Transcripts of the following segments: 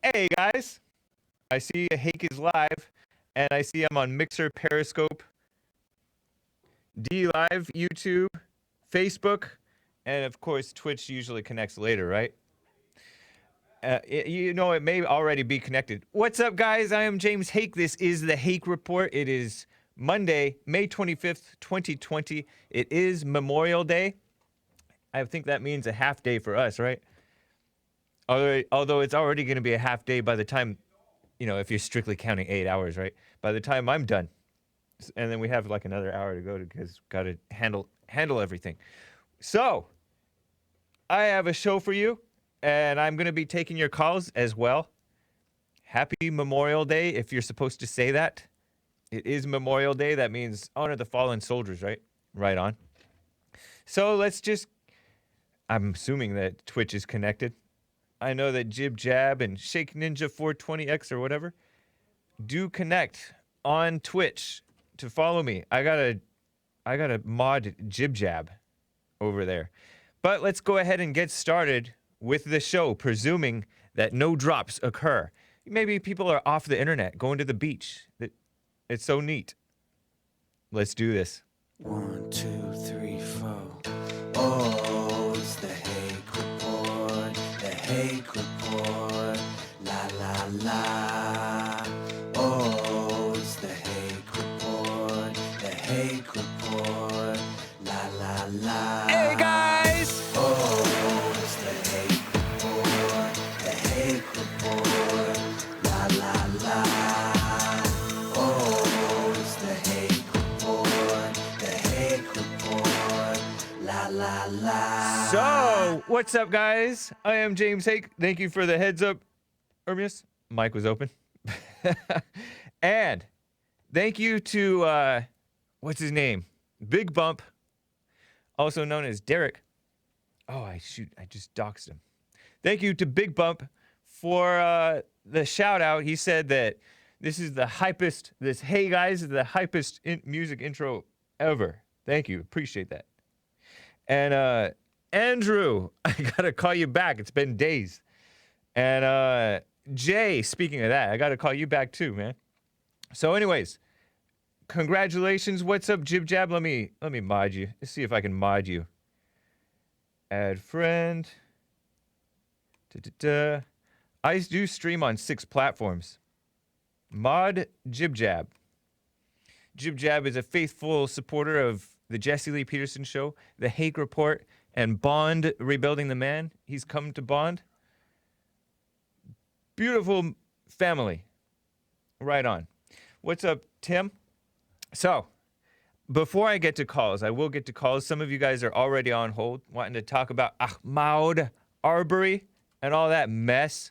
Hey guys, I see Hake is live, and I see I'm on Mixer, Periscope, D Live, YouTube, Facebook, and of course Twitch usually connects later, right? It may already be connected. What's up, guys? I am James Hake. This is the Hake Report. It is Monday, May 25th, 2020. It is Memorial Day. I think that means a half day for us, right? Although it's already going to be a half day by the time, if you're strictly counting 8 hours, right? By the time I'm done. And then we have like another hour to go because got to handle everything. So, I have a show for you, and I'm going to be taking your calls as well. Happy Memorial Day, if you're supposed to say that. It is Memorial Day. That means honor the fallen soldiers, right? Right on. So I'm assuming that Twitch is connected. I know that Jib Jab and Shake Ninja 420X or whatever do connect on Twitch to follow me. I gotta mod Jib Jab over there. But let's go ahead and get started with the show, presuming that no drops occur. Maybe people are off the internet, going to the beach. It's so neat. Let's do this. 1, 2, 3, 4. Oh, it's the Hake Report, the Hake Report, la la la. Oh, it's the Hake Report, the Hake Report, la la la. Hey guys! Oh, it's the Hake Report, the Hake Report, la la la. Oh, it's the Hake Report, the Hake Report, la la la. So, what's up, guys? I am James Hake. Thank you for the heads up, Ermias. Mic was open. And thank you to, what's his name? Big Bump, also known as Derek. Oh, I just doxed him. Thank you to Big Bump for the shout out. He said that this is the hypest, hey guys, is the hypest music intro ever. Thank you. Appreciate that. And Andrew, I gotta call you back. It's been days. And Jay, speaking of that, I gotta call you back too, man. So anyways, congratulations. What's up, Jib Jab? Let me mod you. Let's see if I can mod you. Add friend. I do stream on 6 platforms. Mod Jib Jab. Jib Jab is a faithful supporter of the Jesse Lee Peterson Show, the Hake Report, and Bond Rebuilding the Man. He's come to Bond. Beautiful family. Right on. What's up, Tim? So, before I get to calls, I will get to calls. Some of you guys are already on hold, wanting to talk about Ahmaud Arbery and all that mess.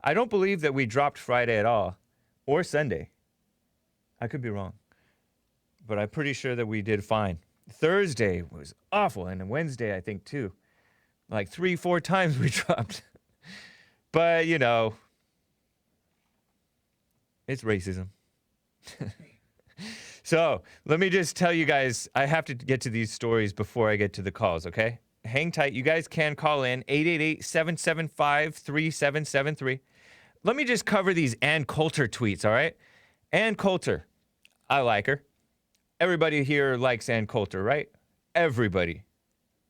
I don't believe that we dropped Friday at all, or Sunday. I could be wrong, but I'm pretty sure that we did fine. Thursday was awful, and Wednesday, I think, too. Like 3-4 times we dropped. But, it's racism. So, let me just tell you guys, I have to get to these stories before I get to the calls, okay? Hang tight. You guys can call in 888-775-3773. Let me just cover these Ann Coulter tweets, all right? Ann Coulter, I like her. Everybody here likes Ann Coulter, right? Everybody.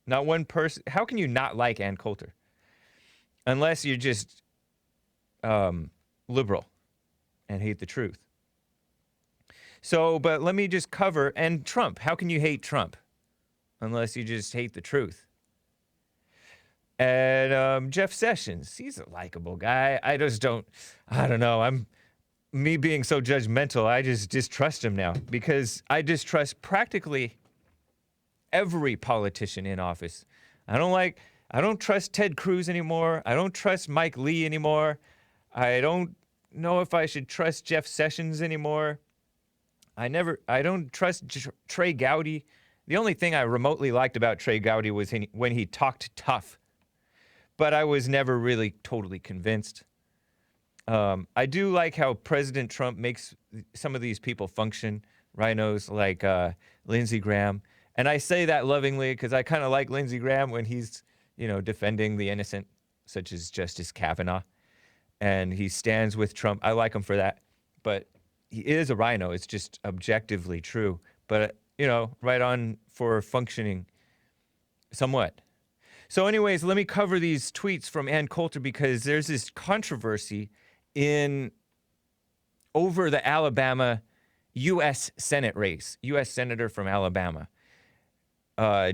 Not one person. How can you not like Ann Coulter? Unless you're just liberal and hate the truth. So, but let me just cover, and Trump. How can you hate Trump? Unless you just hate the truth. And Jeff Sessions, he's a likable guy. I don't know. Me being so judgmental, I just distrust him now because I distrust practically every politician in office. I don't trust Ted Cruz anymore. I don't trust Mike Lee anymore. I don't know if I should trust Jeff Sessions anymore. I don't trust Trey Gowdy. The only thing I remotely liked about Trey Gowdy was when he talked tough, but I was never really totally convinced. I do like how President Trump makes some of these people function, rhinos like Lindsey Graham. And I say that lovingly because I kind of like Lindsey Graham when he's, defending the innocent, such as Justice Kavanaugh. and he stands with Trump. I like him for that. But he is a rhino. It's just objectively true. But, right on for functioning somewhat. So anyways, let me cover these tweets from Ann Coulter because there's this controversy over the Alabama U.S. Senate race, U.S. Senator from Alabama.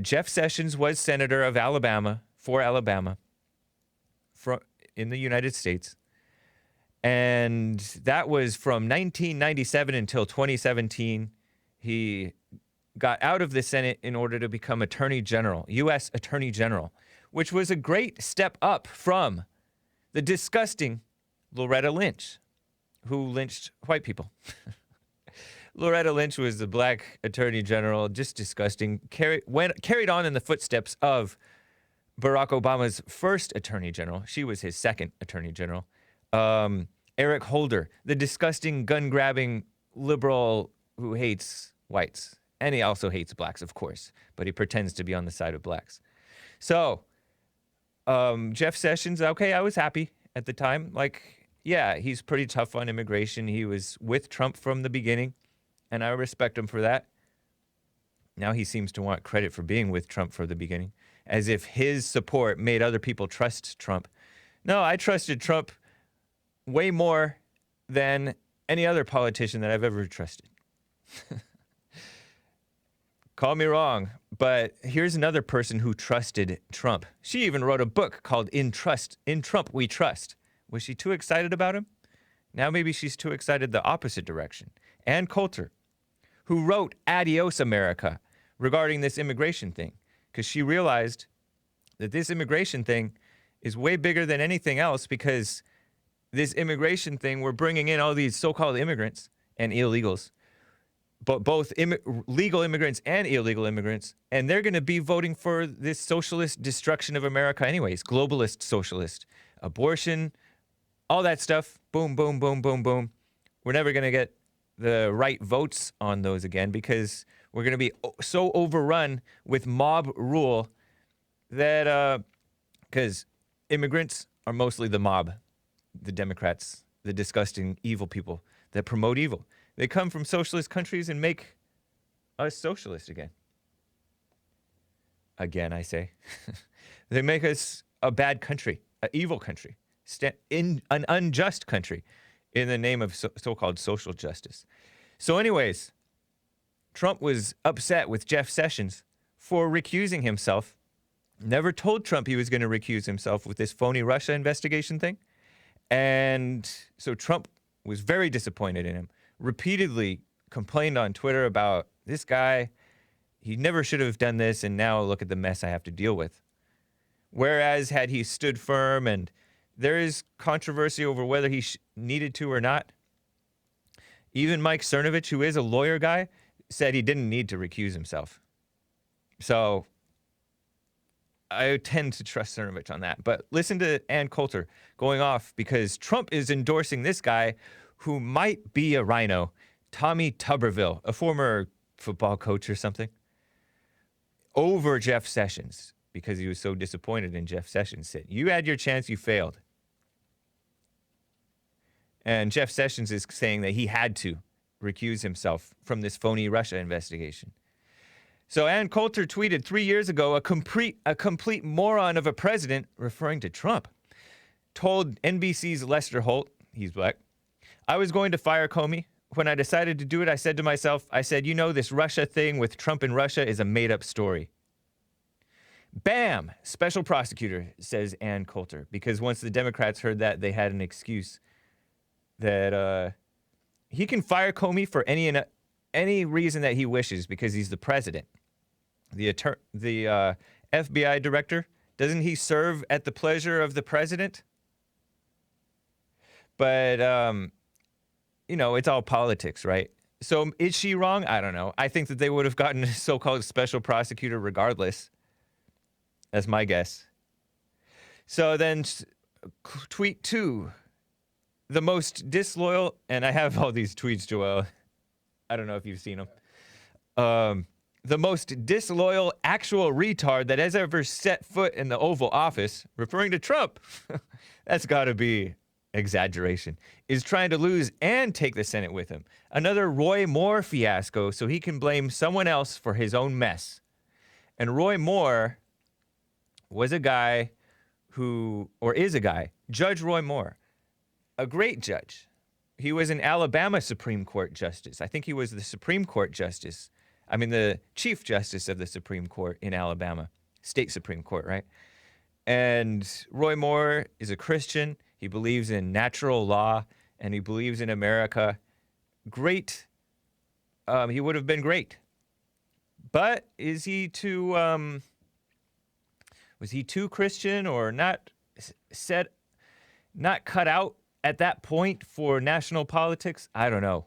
Jeff Sessions was Senator of Alabama, for Alabama, in the United States. And that was from 1997 until 2017. He got out of the Senate in order to become Attorney General, U.S. Attorney General, which was a great step up from the disgusting Loretta Lynch, who lynched white people. Loretta Lynch was the black attorney general, just disgusting, carried on in the footsteps of Barack Obama's first attorney general. She was his second attorney general. Eric Holder, the disgusting gun-grabbing liberal who hates whites. And he also hates blacks, of course, but he pretends to be on the side of blacks. So, Jeff Sessions, okay, I was happy at the time. Yeah, he's pretty tough on immigration. He was with Trump from the beginning, and I respect him for that. Now he seems to want credit for being with Trump from the beginning, as if his support made other people trust Trump. No, I trusted Trump way more than any other politician that I've ever trusted. Call me wrong, but here's another person who trusted Trump. She even wrote a book called In Trump We Trust. Was she too excited about him? Now maybe she's too excited the opposite direction. Ann Coulter, who wrote Adios America regarding this immigration thing, because she realized that this immigration thing is way bigger than anything else, because this immigration thing, we're bringing in all these so-called immigrants and illegals, but both legal immigrants and illegal immigrants, and they're going to be voting for this socialist destruction of America anyways, globalist socialist, abortion, all that stuff, boom, boom, boom, boom, boom. We're never going to get the right votes on those again because we're going to be so overrun with mob rule that, because immigrants are mostly the mob, the Democrats, the disgusting evil people that promote evil. They come from socialist countries and make us socialist again. Again, I say. They make us a bad country, an evil country, in an unjust country in the name of so-called social justice. So anyways, Trump was upset with Jeff Sessions for recusing himself. Never told Trump he was going to recuse himself with this phony Russia investigation thing. And so Trump was very disappointed in him. Repeatedly complained on Twitter about this guy. He never should have done this, and now look at the mess I have to deal with. Whereas had he stood firm, and there is controversy over whether he needed to or not. Even Mike Cernovich, who is a lawyer guy, said he didn't need to recuse himself. So I tend to trust Cernovich on that. But listen to Ann Coulter going off because Trump is endorsing this guy who might be a rhino, Tommy Tuberville, a former football coach or something, over Jeff Sessions because he was so disappointed in Jeff Sessions. Said, you had your chance, you failed. And Jeff Sessions is saying that he had to recuse himself from this phony Russia investigation. So Ann Coulter tweeted 3 years ago, a complete moron of a president, referring to Trump, told NBC's Lester Holt, he's black, I was going to fire Comey. When I decided to do it, I said to myself, this Russia thing with Trump and Russia is a made-up story. Bam! Special prosecutor, says Ann Coulter, because once the Democrats heard that, they had an excuse that he can fire Comey for any reason that he wishes because he's the president. The FBI director, doesn't he serve at the pleasure of the president? But, it's all politics, right? So is she wrong? I don't know. I think that they would have gotten a so-called special prosecutor regardless. That's my guess. So then tweet 2, the most disloyal, and I have all these tweets, Joel. I don't know if you've seen them. The most disloyal actual retard that has ever set foot in the Oval Office, referring to Trump. That's got to be exaggeration, is trying to lose and take the Senate with him. Another Roy Moore fiasco so he can blame someone else for his own mess. And Roy Moore was a guy is a guy, Judge Roy Moore, a great judge. He was an Alabama Supreme Court justice. I think he was the Supreme Court justice. I mean, the Chief Justice of the Supreme Court in Alabama, state Supreme Court, right? And Roy Moore is a Christian. He believes in natural law, and he believes in America. Great. He would have been great. But is he too, was he too Christian or not cut out at that point for national politics? I don't know.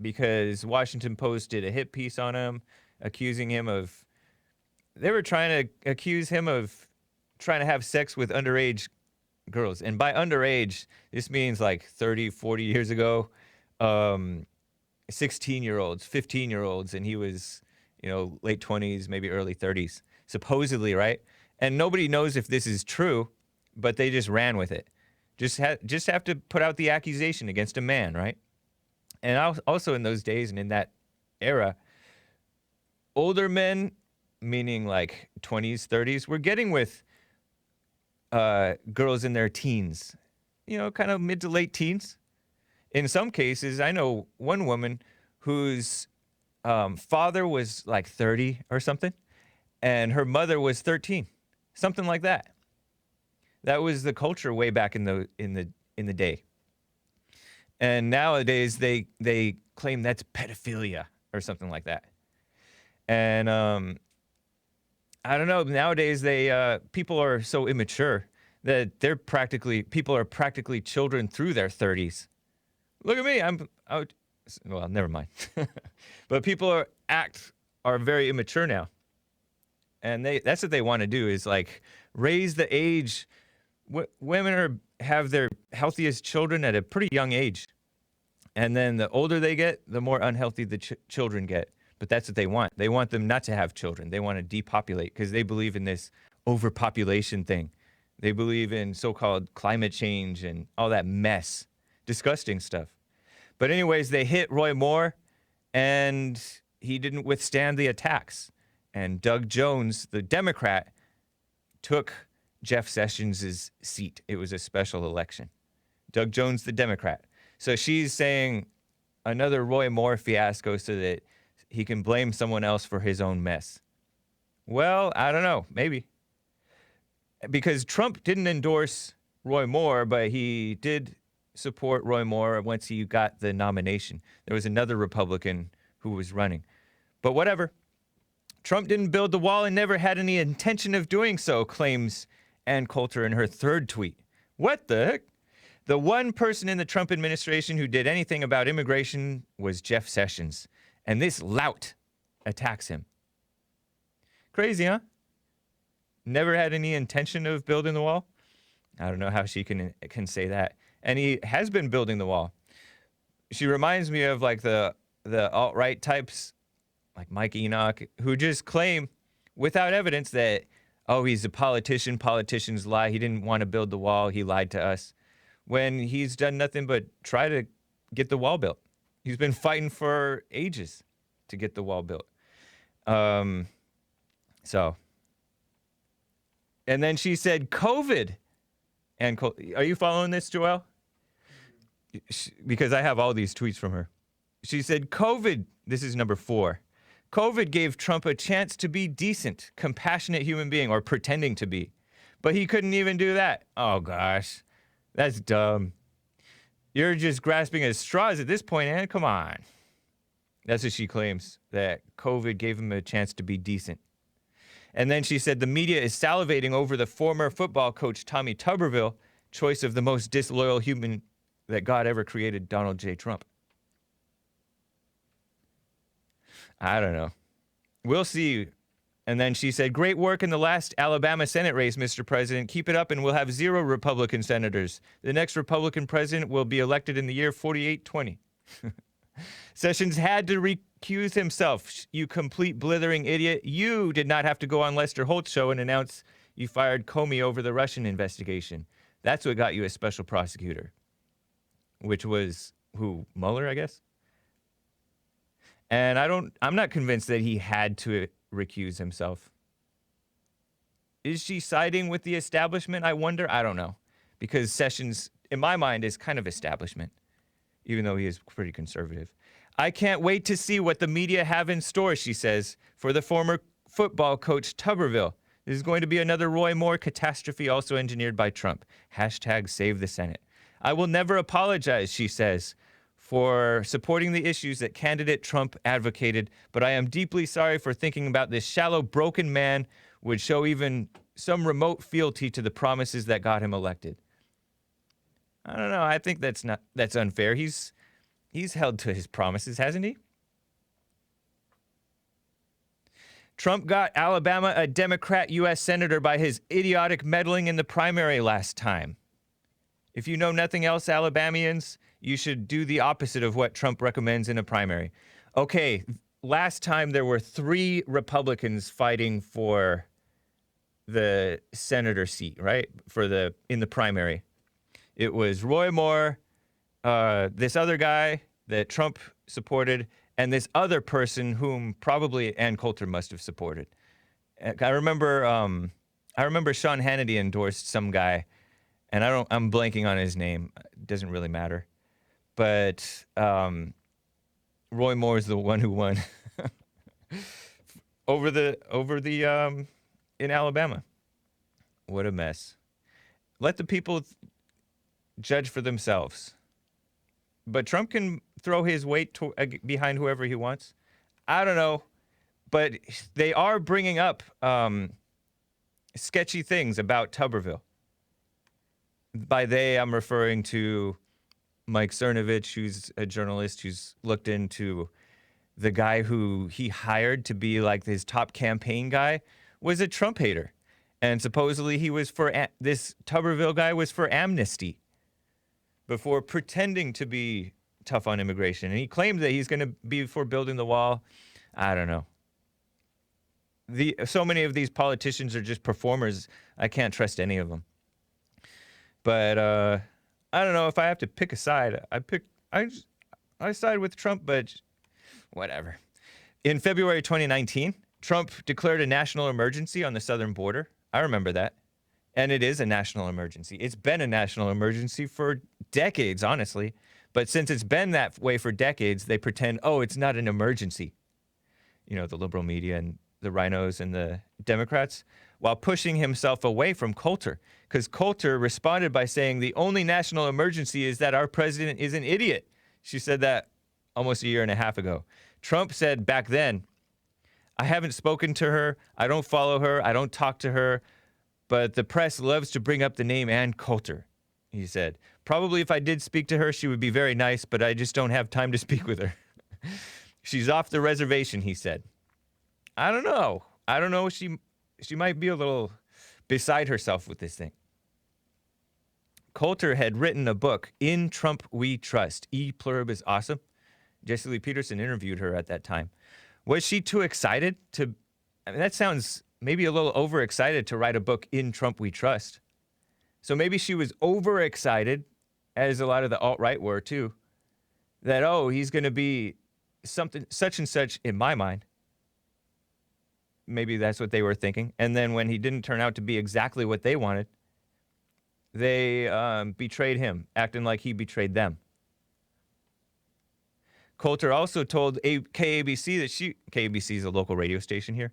Because Washington Post did a hit piece on him, they were trying to accuse him of trying to have sex with underage girls. And by underage, this means like 30, 40 years ago, 16-year-olds, 15-year-olds, and he was, late 20s, maybe early 30s, supposedly, right? And nobody knows if this is true, but they just ran with it. Just have to put out the accusation against a man, right? And also in those days and in that era, older men, meaning like 20s, 30s, were getting with girls in their teens, kind of mid to late teens. In some cases, I know one woman whose father was like 30 or something, and her mother was 13, something like that. That was the culture way back in the day. And nowadays they claim that's pedophilia or something like that. And I don't know. Nowadays people are so immature that people are practically children through their 30s. Look at me. Well, never mind. But people are very immature now. And that's what they want to do, is like raise the age. Women have their healthiest children at a pretty young age. And then the older they get, the more unhealthy the children get. But that's what they want. They want them not to have children. They want to depopulate because they believe in this overpopulation thing. They believe in so-called climate change and all that mess. Disgusting stuff. But anyways, they hit Roy Moore, and he didn't withstand the attacks. And Doug Jones, the Democrat, took Jeff Sessions' seat. It was a special election. Doug Jones, the Democrat. So she's saying another Roy Moore fiasco so that he can blame someone else for his own mess. Well, I don't know. Maybe. Because Trump didn't endorse Roy Moore, but he did support Roy Moore once he got the nomination. There was another Republican who was running. But whatever. Trump didn't build the wall and never had any intention of doing so, claims Ann Coulter in her third tweet. What the heck? The one person in the Trump administration who did anything about immigration was Jeff Sessions. And this lout attacks him. Crazy, huh? Never had any intention of building the wall? I don't know how she can say that. And he has been building the wall. She reminds me of like the alt-right types, like Mike Enoch, who just claim without evidence that, oh, he's a politician, politicians lie, he didn't want to build the wall, he lied to us, when he's done nothing but try to get the wall built. He's been fighting for ages to get the wall built. And then she said, COVID. And are you following this, Joelle? Because I have all these tweets from her. She said, COVID, this is number 4. COVID gave Trump a chance to be decent, compassionate human being, or pretending to be. But he couldn't even do that. Oh, gosh. That's dumb. You're just grasping at straws at this point, Ann. Come on. That's what she claims, that COVID gave him a chance to be decent. And then she said the media is salivating over the former football coach Tommy Tuberville, choice of the most disloyal human that God ever created, Donald J. Trump. I don't know. We'll see. And then she said, great work in the last Alabama Senate race, Mr. President. Keep it up and we'll have 0 Republican senators. The next Republican president will be elected in the year 4820. Sessions had to recuse himself. You complete blithering idiot. You did not have to go on Lester Holt's show and announce you fired Comey over the Russian investigation. That's what got you a special prosecutor, which was who? Mueller, I guess. And I'm not convinced that he had to recuse himself. Is she siding with the establishment? I wonder. I don't know. Because Sessions, in my mind, is kind of establishment, even though he is pretty conservative. I can't wait to see what the media have in store, she says, for the former football coach Tuberville. This is going to be another Roy Moore catastrophe, also engineered by Trump. Hashtag save the Senate. I will never apologize, she says, for supporting the issues that candidate Trump advocated, but I am deeply sorry for thinking about this shallow, broken man would show even some remote fealty to the promises that got him elected. I don't know. I think that's unfair. He's held to his promises, hasn't he? Trump got Alabama a Democrat U.S. senator by his idiotic meddling in the primary last time. If you know nothing else, Alabamians, you should do the opposite of what Trump recommends in a primary. Okay, last time there were 3 Republicans fighting for the senator seat, right? In the primary. It was Roy Moore, this other guy that Trump supported, and this other person whom probably Ann Coulter must have supported. I remember Sean Hannity endorsed some guy, and I'm blanking on his name. It doesn't really matter. But Roy Moore is the one who won over the in Alabama. What a mess. Let the people judge for themselves. But Trump can throw his weight behind whoever he wants. I don't know. But they are bringing up sketchy things about Tuberville. By they, I'm referring to Mike Cernovich, who's a journalist who's looked into the guy who he hired to be like his top campaign guy was a Trump hater. And supposedly he was this Tuberville guy was for amnesty before pretending to be tough on immigration. And he claimed that he's going to be for building the wall. I don't know. So many of these politicians are just performers. I can't trust any of them. But I don't know if I have to pick a side. I side with Trump, but whatever. In February 2019, Trump declared a national emergency on the southern border. I remember that. And it is a national emergency. It's been a national emergency for decades, honestly. But since it's been that way for decades, they pretend, oh, it's not an emergency. You know, the liberal media and the rhinos and the Democrats, while pushing himself away from Coulter. Because Coulter responded by saying the only national emergency is that our president is an idiot. She said that almost a year and a half ago. Trump said back then, I haven't spoken to her. I don't follow her. I don't talk to her. But the press loves to bring up the name Ann Coulter, he said. Probably if I did speak to her, she would be very nice, but I just don't have time to speak with her. She's off the reservation, he said. I don't know. She might be a little beside herself with this thing. Coulter had written a book, In Trump We Trust. E plurib is awesome. Jesse Lee Peterson interviewed her at that time. Was she too excited to... I mean, that sounds maybe a little overexcited to write a book, In Trump We Trust. So maybe she was overexcited, as a lot of the alt-right were too, that, oh, he's going to be something, such and such in my mind. Maybe that's what they were thinking. And then when he didn't turn out to be exactly what they wanted, they betrayed him, acting like he betrayed them. Coulter also told KABC that KABC is a local radio station here,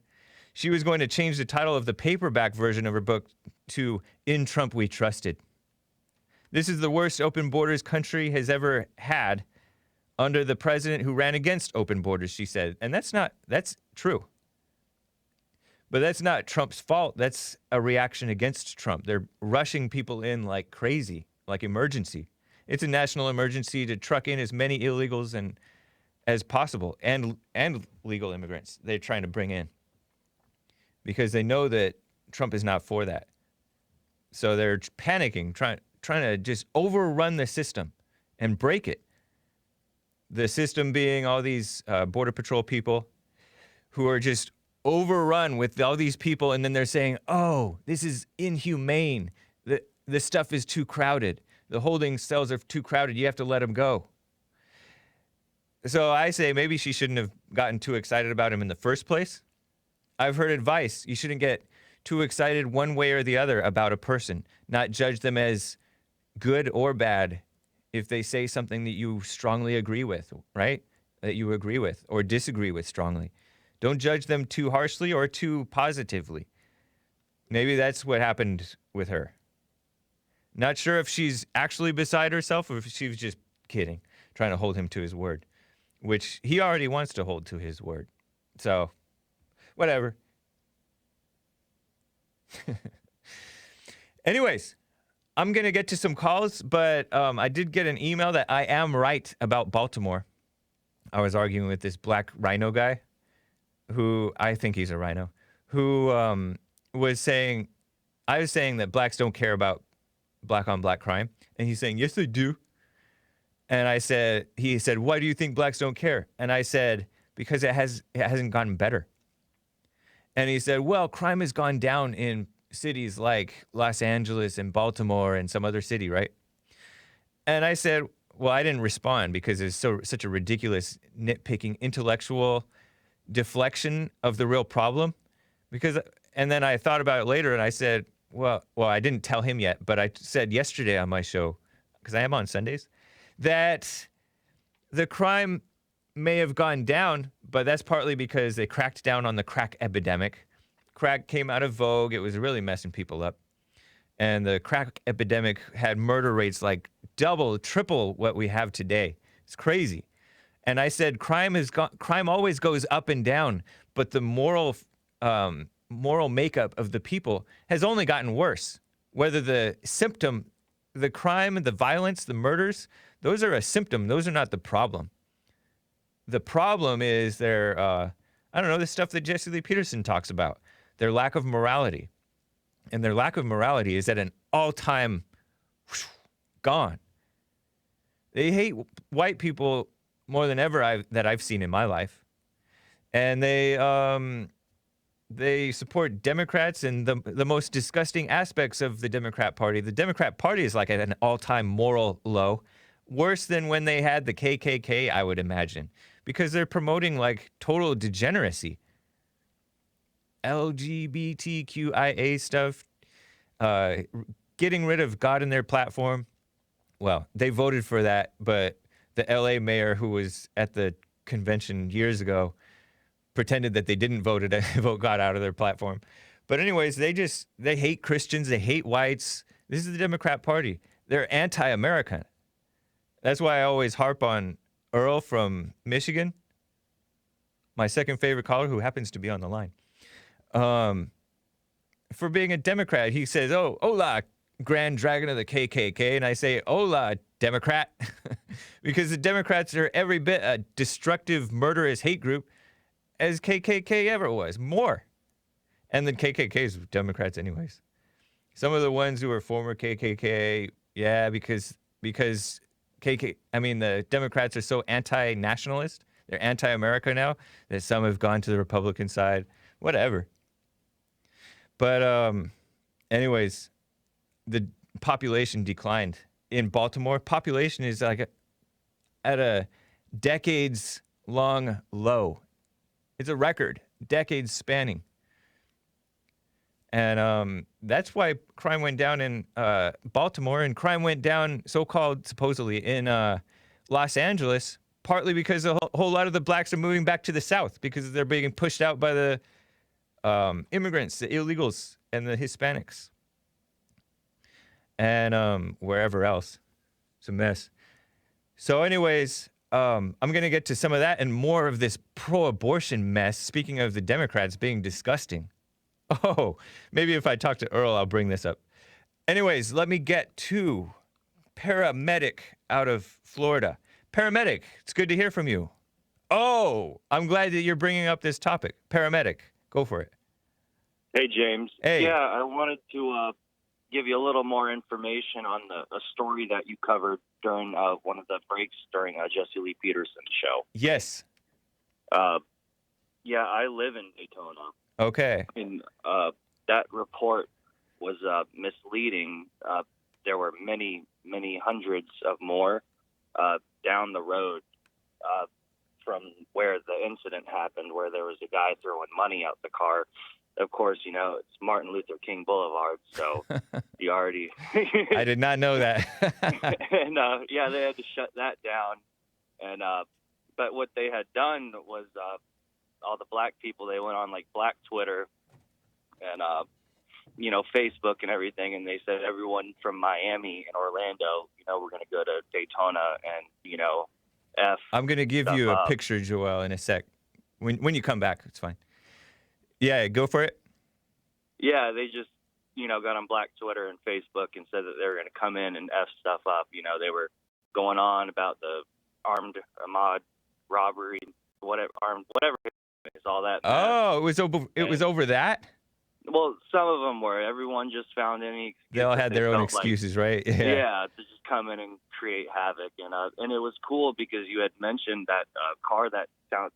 she was going to change the title of the paperback version of her book to In Trump We Trusted. This is the worst open borders country has ever had under the president who ran against open borders, she said. And that's true. But that's not Trump's fault. That's a reaction against Trump. They're rushing people in like crazy, like emergency. It's a national emergency to truck in as many illegals as possible and legal immigrants they're trying to bring in. Because they know that Trump is not for that. So they're panicking, trying to just overrun the system and break it. The system being all these Border Patrol people who are just overrun with all these people, and then they're saying, oh, this is inhumane. this stuff is too crowded. The holding cells are too crowded. You have to let them go. So I say maybe she shouldn't have gotten too excited about him in the first place. I've heard advice. You shouldn't get too excited one way or the other about a person, not judge them as good or bad if they say something that you strongly agree with, right? That you agree with or disagree with strongly. Don't judge them too harshly or too positively. Maybe that's what happened with her. Not sure if she's actually beside herself or if she was just kidding, trying to hold him to his word, which he already wants to hold to his word. So, whatever. Anyways, I'm going to get to some calls, but I did get an email that I am right about Baltimore. I was arguing with this black rhino guy who, I think he's a rhino, who was saying, I was saying that blacks don't care about black on black crime. And he's saying, yes, they do. And he said, why do you think blacks don't care? And I said, because it hasn't gotten better. And he said, well, crime has gone down in cities like Los Angeles and Baltimore and some other city, right? And I said, well, I didn't respond because it's such a ridiculous nitpicking intellectual deflection of the real problem. And then I thought about it later and I said, well, I didn't tell him yet, but I said yesterday on my show, because I am on Sundays, that the crime may have gone down, but that's partly because they cracked down on the crack epidemic. Crack came out of vogue. It was really messing people up. And the crack epidemic had murder rates like double, triple what we have today. It's crazy. And I said crime always goes up and down, but the moral makeup of the people has only gotten worse. Whether the symptom, the crime, the violence, the murders, those are a symptom. Those are not the problem. The problem is the stuff that Jesse Lee Peterson talks about, their lack of morality. And their lack of morality is at an all-time gone. They hate white people more than ever that I've seen in my life. And they support Democrats and the most disgusting aspects of the Democrat Party. The Democrat Party is like at an all-time moral low, worse than when they had the KKK, I would imagine, because they're promoting like total degeneracy. LGBTQIA stuff, getting rid of God in their platform. Well, they voted for that, but the LA mayor who was at the convention years ago pretended that they didn't vote God out of their platform. But anyways, they hate Christians, they hate whites. This is the Democrat Party. They're anti-American. That's why I always harp on Earl from Michigan, my second favorite caller who happens to be on the line. For being a Democrat, he says, oh, hola, Grand Dragon of the KKK. And I say, hola, Democrat. Because the Democrats are every bit a destructive, murderous hate group as KKK ever was. More. And then KKK's Democrats anyways. Some of the ones who are former KKK, yeah, because the Democrats are so anti-nationalist. They're anti-America now that some have gone to the Republican side. Whatever. But anyways, the population declined in Baltimore. Population is like at a decades-long low. It's a record, decades spanning. And that's why crime went down in Baltimore, and crime went down, so-called, supposedly, in Los Angeles, partly because a whole lot of the blacks are moving back to the South because they're being pushed out by the immigrants, the illegals, and the Hispanics. And wherever else. It's a mess. So anyways, I'm going to get to some of that and more of this pro-abortion mess, speaking of the Democrats being disgusting. Oh, maybe if I talk to Earl, I'll bring this up. Anyways, let me get to Paramedic out of Florida. Paramedic, it's good to hear from you. Oh, I'm glad that you're bringing up this topic. Paramedic, go for it. Hey, James. Hey. Yeah, I wanted to give you a little more information on a story that you covered during one of the breaks during Jesse Lee Peterson's show. Yes. Yeah, I live in Daytona. Okay. And that report was misleading there were many, many hundreds of more down the road from where the incident happened, where there was a guy throwing money out the car. Of course, you know, it's Martin Luther King Boulevard, so you already... I did not know that. And, yeah, they had to shut that down. And but what they had done was all the black people, they went on, like, Black Twitter and, you know, Facebook and everything, and they said everyone from Miami and Orlando, you know, we're going to go to Daytona and, you know, I'm going to give you a up. picture, Joel, in a sec. When you come back, it's fine. Yeah, go for it. Yeah, they just, you know, got on Black Twitter and Facebook and said that they were going to come in and F stuff up. You know, they were going on about the armed Ahmaud robbery, whatever, it's all that. Oh, it was over that? Well, some of them were. Everyone just found any excuse. They all had their own excuses, right? Yeah, to just come in and create havoc. And it was cool because you had mentioned that car that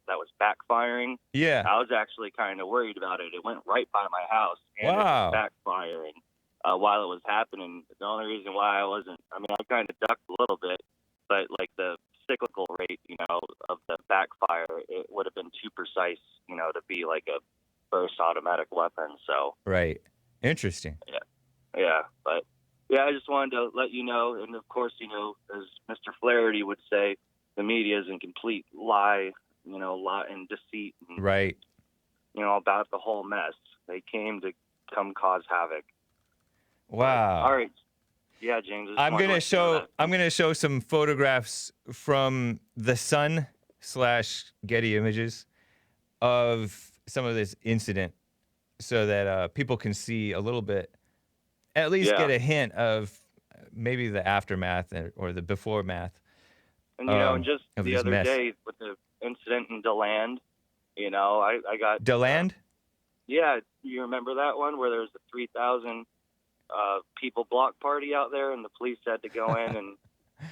was backfiring. Yeah. I was actually kind of worried about it. It went right by my house, and it was backfiring while it was happening. The only reason why I kind of ducked a little bit, but like the cyclical rate, you know, of the backfire, it would have been too precise, you know, to be like a burst automatic weapon. So right. Interesting. Yeah. But yeah, I just wanted to let you know. And of course, you know, as Mr. Flaherty would say, the media is in complete lie, you know, lie and deceit. And, right. You know, about the whole mess. They came to come cause havoc. Wow. All right. Yeah, James. I'm gonna show some photographs from the Sun/Getty Images of some of this incident, so that people can see a little bit, at least get a hint of maybe the aftermath or the before math. And you know, and just the other mess. day with the incident in DeLand, you know, I got DeLand. Yeah, you remember that one where there was a 3,000 people block party out there, and the police had to go in and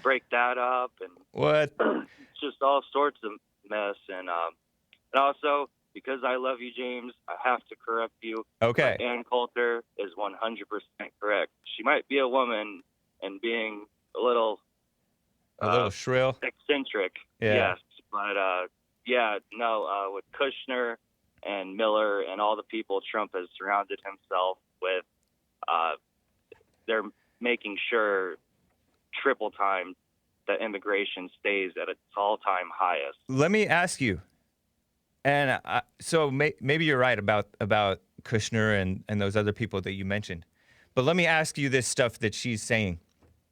break that up, and what? Just all sorts of mess. And also, because I love you, James, I have to correct you. Okay. Ann Coulter is 100% correct. She might be a woman and being a little shrill, eccentric. Yeah. Yes, but with Kushner and Miller and all the people Trump has surrounded himself with, they're making sure triple time that immigration stays at its all-time highest. Let me ask you, and so maybe you're right about Kushner and those other people that you mentioned, but let me ask you this stuff that she's saying,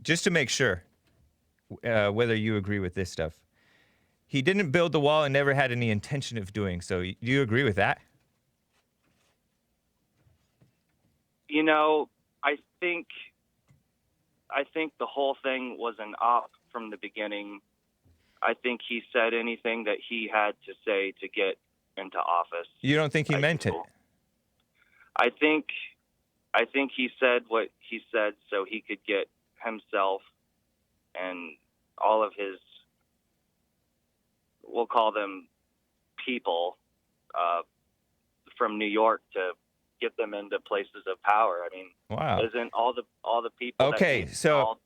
just to make sure whether you agree with this stuff. He didn't build the wall and never had any intention of doing so. Do you agree with that? You know, I think the whole thing was an op from the beginning. I think he said anything that he had to say to get into office. You don't think he meant it? I think he said what he said so he could get himself and all of his, we'll call them people, from New York to get them into places of power. I mean, wow. Isn't all the people? Okay, so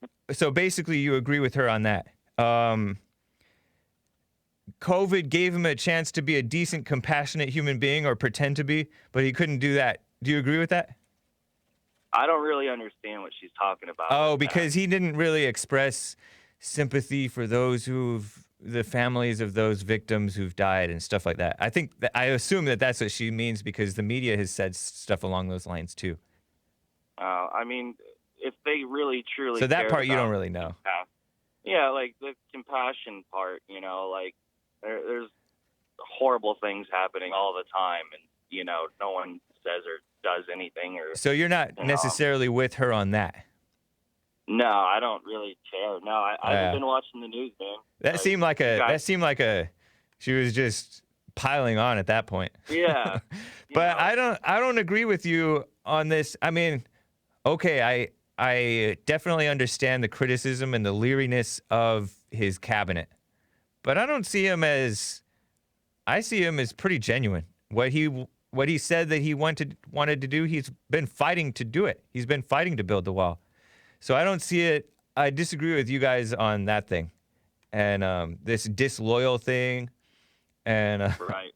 basically you agree with her on that. COVID gave him a chance to be a decent, compassionate human being, or pretend to be, but he couldn't do that. Do you agree with that? I don't really understand what she's talking about. Oh, because he didn't really express sympathy for the families of those victims who've died and stuff like that. I assume that's what she means, because the media has said stuff along those lines too. I mean, if they really truly so that cared part you about don't really know. Yeah, like the compassion part, you know, like there's horrible things happening all the time, and you know, no one says or does anything. Or so you're not necessarily with her on that. No, I don't really care. No, I haven't been watching the news, man. That seemed like she was just piling on at that point. Yeah. But I don't agree with you on this. I mean, okay, I definitely understand the criticism and the leeriness of his cabinet, but I don't see him as. I see him as pretty genuine. What he said that he wanted to do, he's been fighting to do it. He's been fighting to build the wall. So I don't see it. I disagree with you guys on that thing, and this disloyal thing, and Right.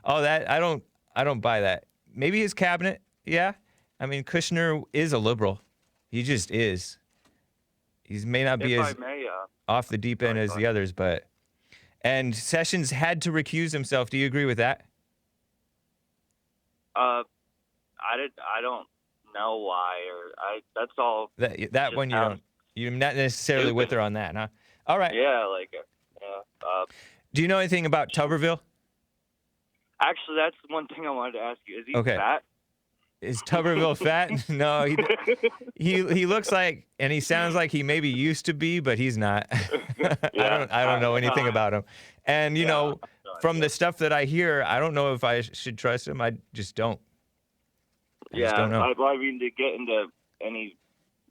all that. I don't buy that. Maybe his cabinet, yeah. I mean, Kushner is a liberal. He just is. He may not be If I as may, off the deep end sorry, as go the others, but. And Sessions had to recuse himself. Do you agree with that? I don't know why, that's all. That just one you sounds don't. You're not necessarily with stupid. her on that, huh? All right. Yeah, like, Do you know anything about Tuberville? actually, that's one thing I wanted to ask you. Is he Okay. fat? Is Tuberville fat? No, he looks like, and he sounds like he maybe used to be, but he's not. I don't know anything about him. And you know, from the stuff that I hear, I don't know if I should trust him. I just don't. I just don't know. I mean, to get into any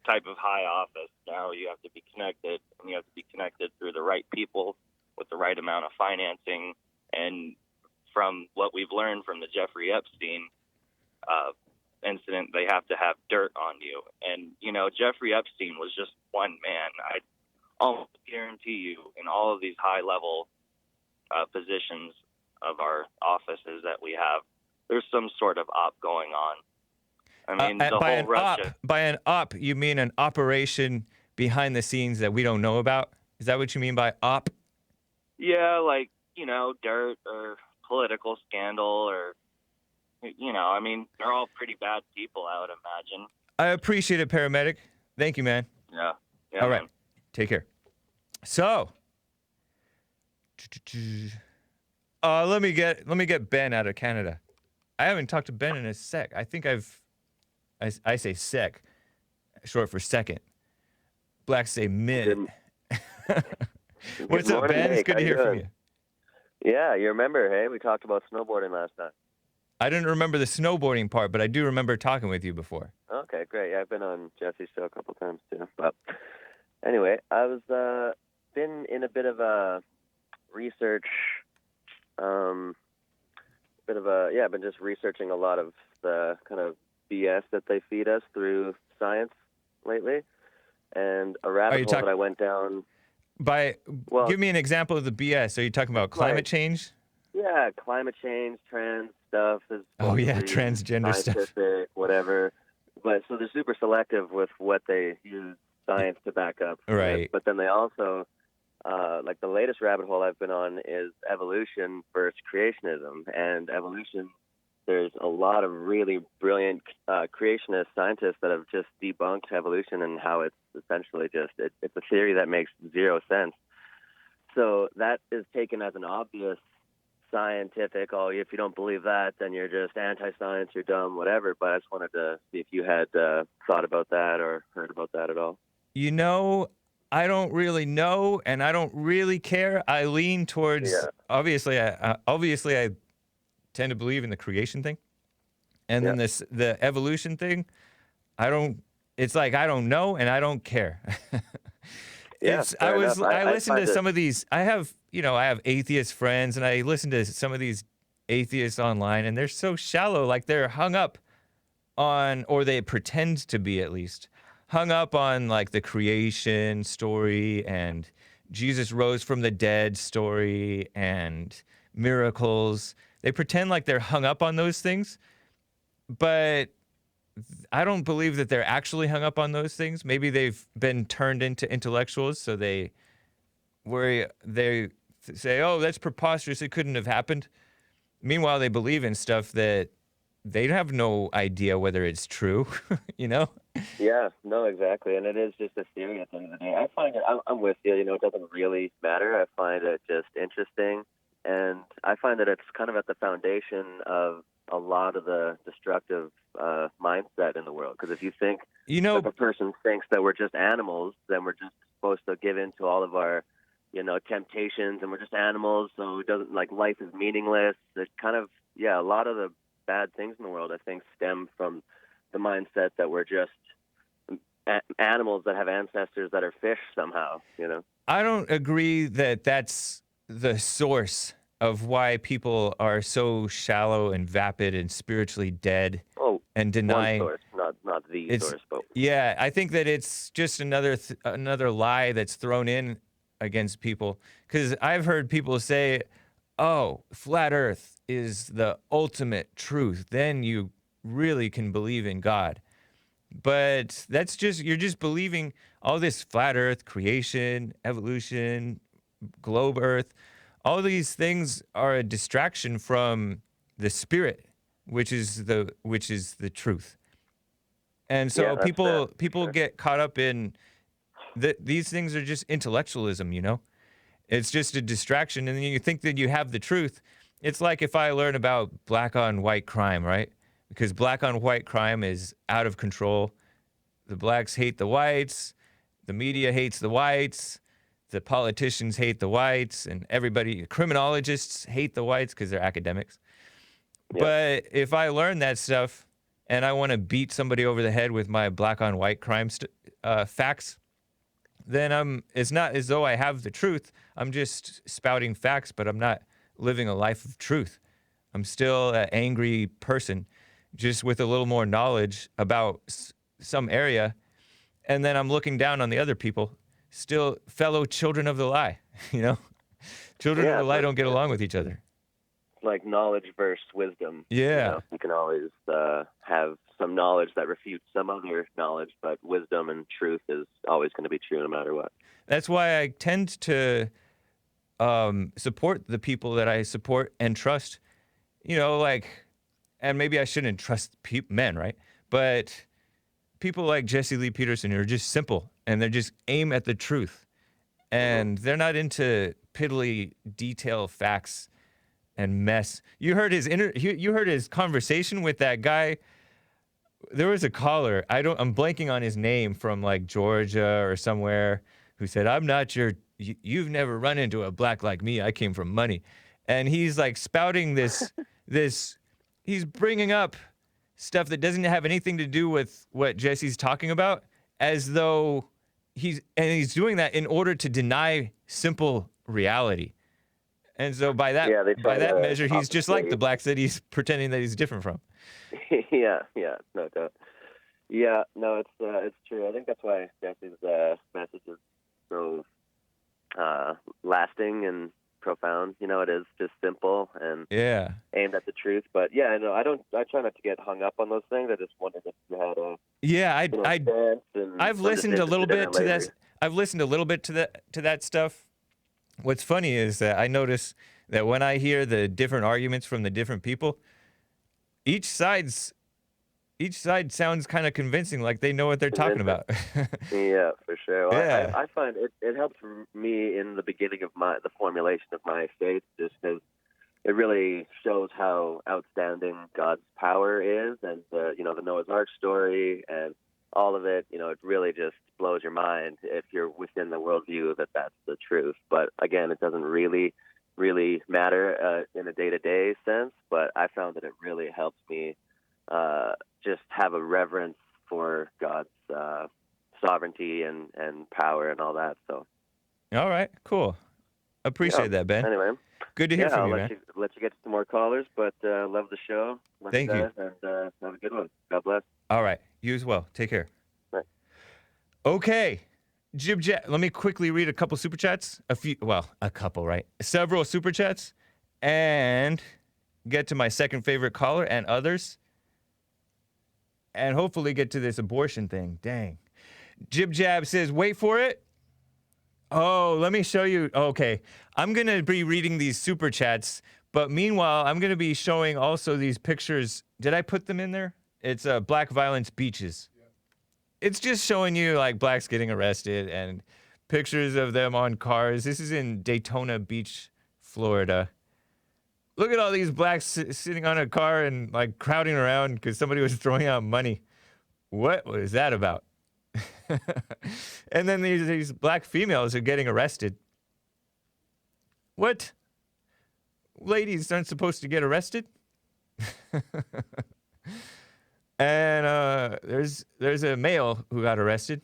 type of high office now, you have to be connected, and you have to be connected through the right people with the right amount of financing. And from what we've learned from the Jeffrey Epstein incident, they have to have dirt on you. And, you know, Jeffrey Epstein was just one man. I almost guarantee you in all of these high-level positions of our offices that we have, there's some sort of op going on. I mean, the whole Russia. By an op, you mean an operation behind the scenes that we don't know about? Is that what you mean by op? Yeah, like, you know, dirt or political scandal or, you know, I mean, they're all pretty bad people, I would imagine. I appreciate it, paramedic. Thank you, man. Yeah. All right. Man. Take care. So, let me get Ben out of Canada. I haven't talked to Ben in a sec. I think I say sec, short for second. Blacks say mid. What's up, morning, Ben? It's Hake. good to How hear you from doing? you. Yeah, you remember, hey? We talked about snowboarding last time. I didn't remember the snowboarding part, but I do remember talking with you before. Okay, great. Yeah, I've been on Jesse's show a couple times too. But anyway, I was been in a bit of a research, I've been just researching a lot of the kind of BS that they feed us through science lately, and a rabbit hole that I went down. Give me an example of the BS. Are you talking about climate change? Yeah, climate change, trans stuff. Transgender stuff. Whatever. But so they're super selective with what they use science to back up. Right. But then they also, like the latest rabbit hole I've been on is evolution versus creationism. And evolution, there's a lot of really brilliant creationist scientists that have just debunked evolution and how it's essentially just, it's a theory that makes zero sense. So that is taken as an obvious scientific, if you don't believe that, then you're just anti-science, you're dumb, whatever. But I just wanted to see if you had thought about that or heard about that at all. You know, I don't really know, and I don't really care. I lean towards, obviously I tend to believe in the creation thing. And then the evolution thing, it's like I don't know and I don't care. I listen to some of these. I have atheist friends, and I listen to some of these atheists online, and they're so shallow, like they're hung up on, or they pretend to be at least, hung up on like the creation story and Jesus rose from the dead story and miracles. They pretend like they're hung up on those things, but I don't believe that they're actually hung up on those things. Maybe they've been turned into intellectuals, so they say, "Oh, that's preposterous. It couldn't have happened." Meanwhile, they believe in stuff that they have no idea whether it's true. You know? Yeah, no, exactly. And it is just a theory at the end of the day. I find it, I'm with you, it doesn't really matter. I find it just interesting. And I find that it's kind of at the foundation of a lot of the destructive mindset in the world. Because if you think if a person thinks that we're just animals, then we're just supposed to give in to all of our, temptations, and we're just animals, so it doesn't, like, life is meaningless. It's kind of, a lot of the bad things in the world, I think, stem from the mindset that we're just animals that have ancestors that are fish somehow, I don't agree that that's the source of why people are so shallow and vapid and spiritually dead Oh, and denying. one source, not the It's source, but yeah. I think that it's just another lie that's thrown in against people. Because I've heard people say, "Oh, flat Earth is the ultimate truth. Then you really can believe in God." But that's just you're just believing all this flat Earth, creation, evolution, globe Earth. All these things are a distraction from the spirit, which is the truth. And yeah, so that's fair. people Sure. get caught up in these things are just intellectualism, you know? It's just a distraction, and then you think that you have the truth. It's like if I learn about black on white crime, right? Because black on white crime is out of control. The blacks hate the whites, the media hates the whites, the politicians hate the whites, and everybody, criminologists hate the whites because they're academics. Yeah. But if I learn that stuff and I want to beat somebody over the head with my black on white crime facts, then it's not as though I have the truth. I'm just spouting facts, but I'm not living a life of truth. I'm still an angry person, just with a little more knowledge about some area. And then I'm looking down on the other people, still fellow children of the lie, you know? Children of Yeah, the lie but don't get along with each other. like knowledge versus wisdom. Yeah. You can always have some knowledge that refutes some other knowledge, but wisdom and truth is always going to be true no matter what. That's why I tend to support the people that I support and trust. You know, like, and maybe I shouldn't trust men, right? But people like Jesse Lee Peterson who are just simple and they're just aim at the truth. And they're not into piddly detail facts and mess. You heard you heard his conversation with that guy. There was a caller. I'm blanking on his name, from like Georgia or somewhere, who said, "I'm not you've never run into a black like me. I came from money." And he's like spouting this he's bringing up stuff that doesn't have anything to do with what Jesse's talking about, as though he's doing that in order to deny simple reality. And so by that measure, he's just like the blacks that he's pretending that he's different from. yeah, no doubt. Yeah, no, it's true. I think that's why Jesse's message is so lasting and profound. You know, it is just simple and aimed at the truth. But yeah, I know I try not to get hung up on those things. I just wondered if you had I've listened a little bit to this. I've listened a little bit to that stuff. What's funny is that I notice that when I hear the different arguments from the different people, each side sounds kind of convincing, like they know what they're talking about. Yeah, for sure. Well, Yeah. I find it helps me in the beginning of the formulation of my faith, just because it really shows how outstanding God's power is, and the Noah's Ark story and all of it. You know, it really just blows your mind if you're within the worldview that that's the truth. But again, it doesn't really matter in a day-to-day sense. But I found that it really helps me just have a reverence for God's sovereignty and power and all that. So. All right, cool. Appreciate that, Ben. Anyway, good to hear from I'll you, let man. let you get to some more callers, but love the show. Love Thank you. guys, and have a good one. God bless. All right, you as well. Take care. Bye. Okay, Jib Jab. Let me quickly read a couple super chats. A couple, right? Several super chats, and get to my second favorite caller and others, and hopefully get to this abortion thing. Dang. Jib Jab says, wait for it. Oh, let me show you. Okay, I'm going to be reading these super chats, but meanwhile, I'm going to be showing also these pictures. Did I put them in there? It's Black Violence Beaches. Yeah. It's just showing you like blacks getting arrested and pictures of them on cars. This is in Daytona Beach, Florida. Look at all these blacks sitting on a car and like crowding around because somebody was throwing out money. What was that about? And then these black females are getting arrested. What? Ladies aren't supposed to get arrested? And there's a male who got arrested.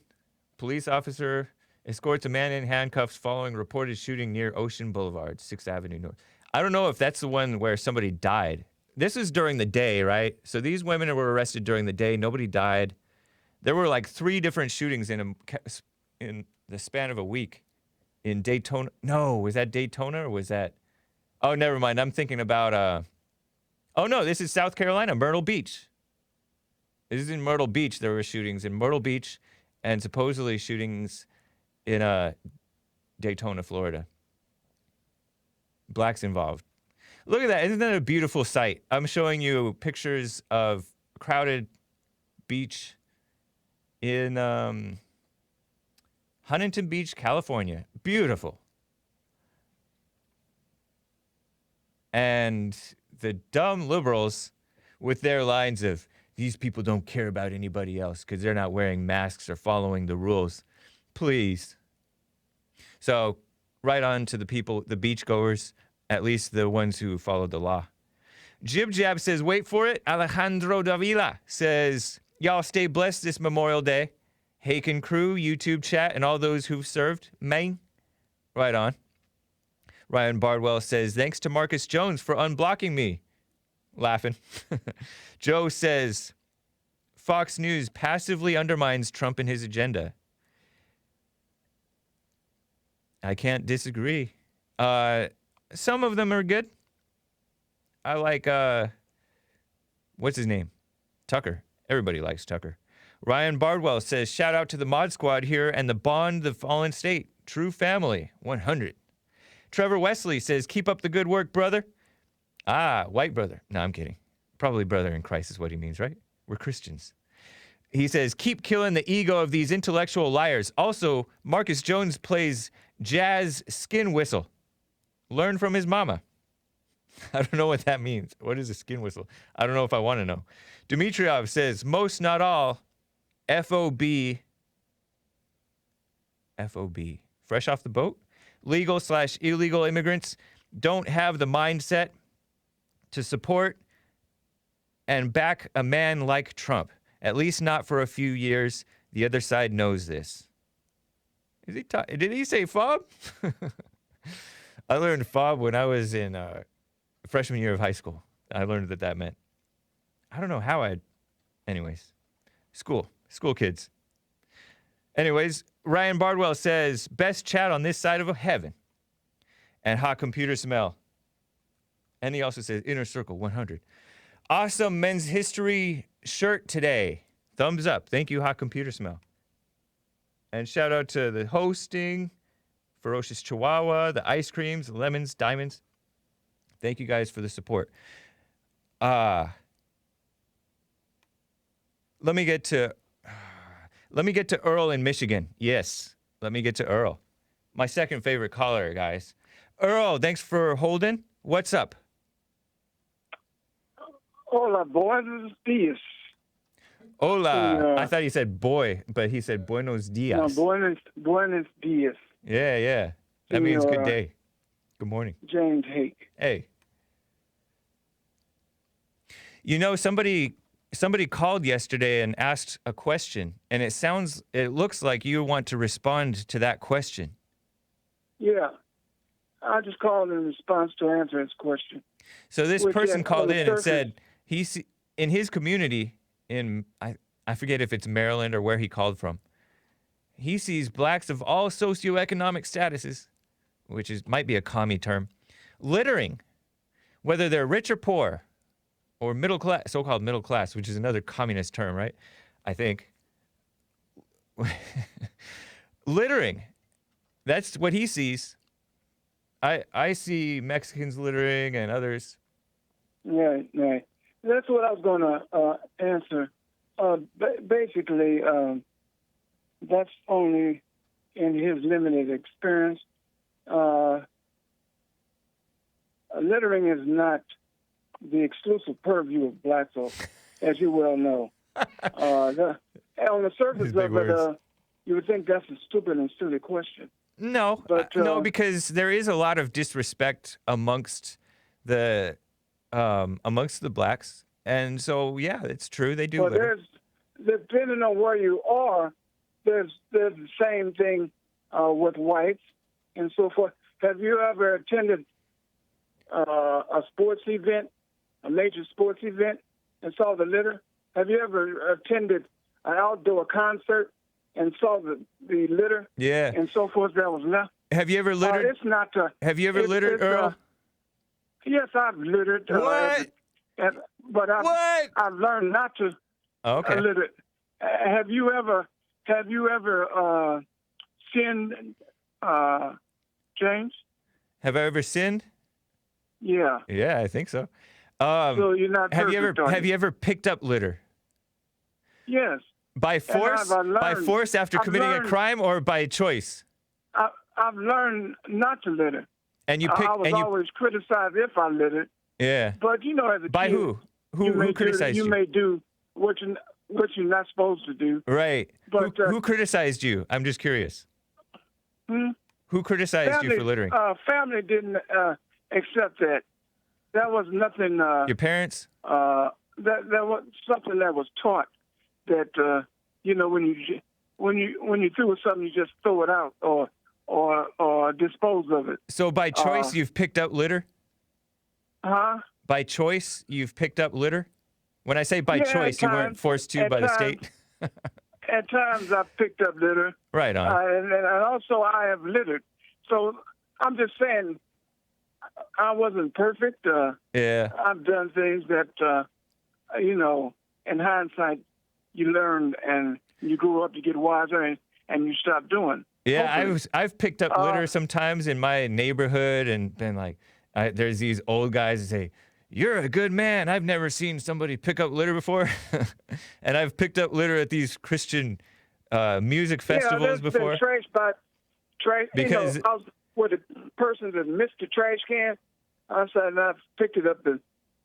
Police officer escorts a man in handcuffs following reported shooting near Ocean Boulevard, 6th Avenue North. I don't know if that's the one where somebody died. This is during the day, right? So these women were arrested during the day. Nobody died. There were like 3 different shootings in the span of a week in Daytona. No, was that Daytona or was that? Oh, never mind. I'm thinking about. Oh no, this is South Carolina, Myrtle Beach. This is in Myrtle Beach. There were shootings in Myrtle Beach, and supposedly shootings in Daytona, Florida. Blacks involved. Look at that. Isn't that a beautiful sight? I'm showing you pictures of crowded beach in Huntington Beach, California. Beautiful. And the dumb liberals with their lines of, these people don't care about anybody else because they're not wearing masks or following the rules. Please. So, right on to the people, the beachgoers, at least the ones who followed the law. Jib Jab says, wait for it. Alejandro Davila says, y'all stay blessed this Memorial Day. Hake and crew, YouTube chat, and all those who've served. Maine. Right on. Ryan Bardwell says, thanks to Marcus Jones for unblocking me. Laughing. Joe says, Fox News passively undermines Trump and his agenda. I can't disagree. Some of them are good. I like, what's his name? Tucker. Everybody likes Tucker. Ryan Bardwell says, shout out to the Mod Squad here and the Bond, the Fallen State. True family. 100. Trevor Wesley says, keep up the good work, brother. Ah, white brother. No, I'm kidding. Probably brother in Christ is what he means, right? We're Christians. He says, keep killing the ego of these intellectual liars. Also, Marcus Jones plays jazz skin whistle. Learn from his mama. I don't know what that means. What is a skin whistle? I don't know if I want to know. Dmitriev says, most, not all, FOB. FOB. Fresh off the boat? Legal/illegal immigrants don't have the mindset to support and back a man like Trump. At least not for a few years. The other side knows this. Is he did he say fob? I learned fob when I was in freshman year of high school. I learned that meant. I don't know how anyways. School kids. Anyways, Ryan Bardwell says, best chat on this side of heaven. And hot computer smell. And he also says, inner circle 100. Awesome men's history shirt today. Thumbs up. Thank you, hot computer smell. And shout out to the hosting, Ferocious Chihuahua, the ice creams, lemons, diamonds. Thank you guys for the support. Let me get to Earl in Michigan. Yes, let me get to Earl. My second favorite caller, guys. Earl, thanks for holding. What's up? Hola, buenos dias. Hola. I thought he said boy, but he said buenos dias. No, buenos dias. Yeah. That means good day. Good morning. James Hake. Hey. You know, somebody called yesterday and asked a question, and it looks like you want to respond to that question. Yeah. I just called in response to answer his question. So this person called in and said he's in his community in I forget if it's Maryland or where he called from. He sees blacks of all socioeconomic statuses, which might be a commie term, littering, whether they're rich or poor, or middle class, so-called middle class, which is another communist term, right? I think. Littering. That's what he sees. I see Mexicans littering and others. Right. That's what I was going to answer. Basically, that's only in his limited experience. Littering is not the exclusive purview of black folk, as you well know. On the surface of it, you would think that's a stupid and silly question. No, no, because there is a lot of disrespect amongst the blacks, and so yeah, it's true they do. Well, depending on where you are, there's the same thing with whites and so forth. Have you ever attended a sports event, a major sports event, and saw the litter? Have you ever attended an outdoor concert and saw the litter? Yeah. And so forth that was left? Have you ever littered? It's not. Have you ever littered, Earl? Yes, I've littered. What? But I've learned not to Okay. litter. Have you ever sinned, James? Have I ever sinned? Yeah. Yeah, I think so. So you're not Have perfect, you ever picked up litter? Yes. By force? By force after committing a crime, or by choice? I've learned not to litter. And you I was always criticized if I littered. Yeah. But as a by kid, who? Who criticized you? You may do what you're not supposed to do. Right. But who criticized you? I'm just curious. Who criticized you for littering? Family didn't accept that. That was nothing. Your parents? That was something that was taught. That when you threw something, you just throw it out or dispose of it. So by choice, you've picked up litter? Huh? By choice, you've picked up litter? When I say by choice, you weren't forced to by the state? At times, I've picked up litter. Right on. And also, I have littered. So I'm just saying, I wasn't perfect. Yeah. I've done things that, in hindsight, you learn and you grow up, you get wiser, and you stop doing. Yeah, Hopefully. I've picked up litter sometimes in my neighborhood, and been like, there's these old guys that say, "You're a good man. I've never seen somebody pick up litter before," and I've picked up litter at these Christian music festivals before. Trash because I was with a person that missed the trash can. I said, I've picked it up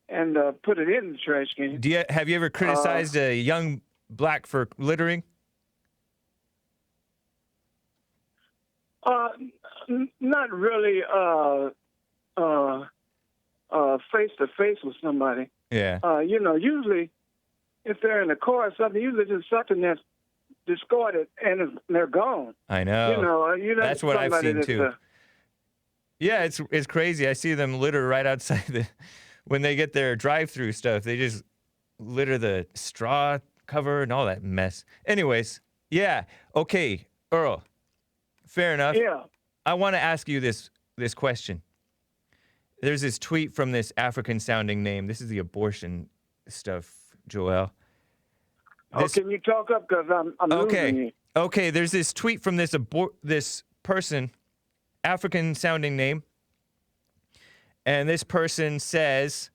and put it in the trash can. Have you ever criticized a young black for littering? Not really face to face with somebody. Yeah. Usually if they're in a car or something, usually it's something that's discarded and they're gone. I know. That's what I've seen too. Yeah, it's crazy. I see them litter right outside when they get their drive-through stuff. They just litter the straw cover and all that mess. Anyways, yeah. Okay, Earl. Fair enough. Yeah. I want to ask you this question. There's this tweet from this African-sounding name. This is the abortion stuff, Joel. Can you talk up, because I'm losing you. Okay, there's this tweet from this person, African-sounding name, and this person says,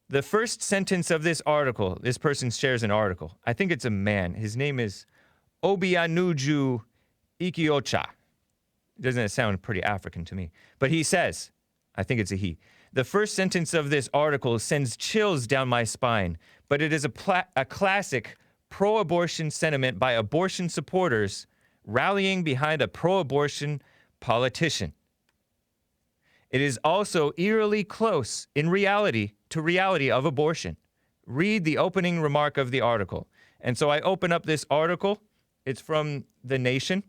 the first sentence of this article, this person shares an article. I think it's a man. His name is Obianuju Ikiocha. Doesn't it sound pretty African to me? But he says, I think it's a he, the first sentence of this article sends chills down my spine, but it is a classic pro-abortion sentiment by abortion supporters rallying behind a pro-abortion politician. It is also eerily close in reality to reality of abortion. Read the opening remark of the article. And so I open up this article. It's from The Nation.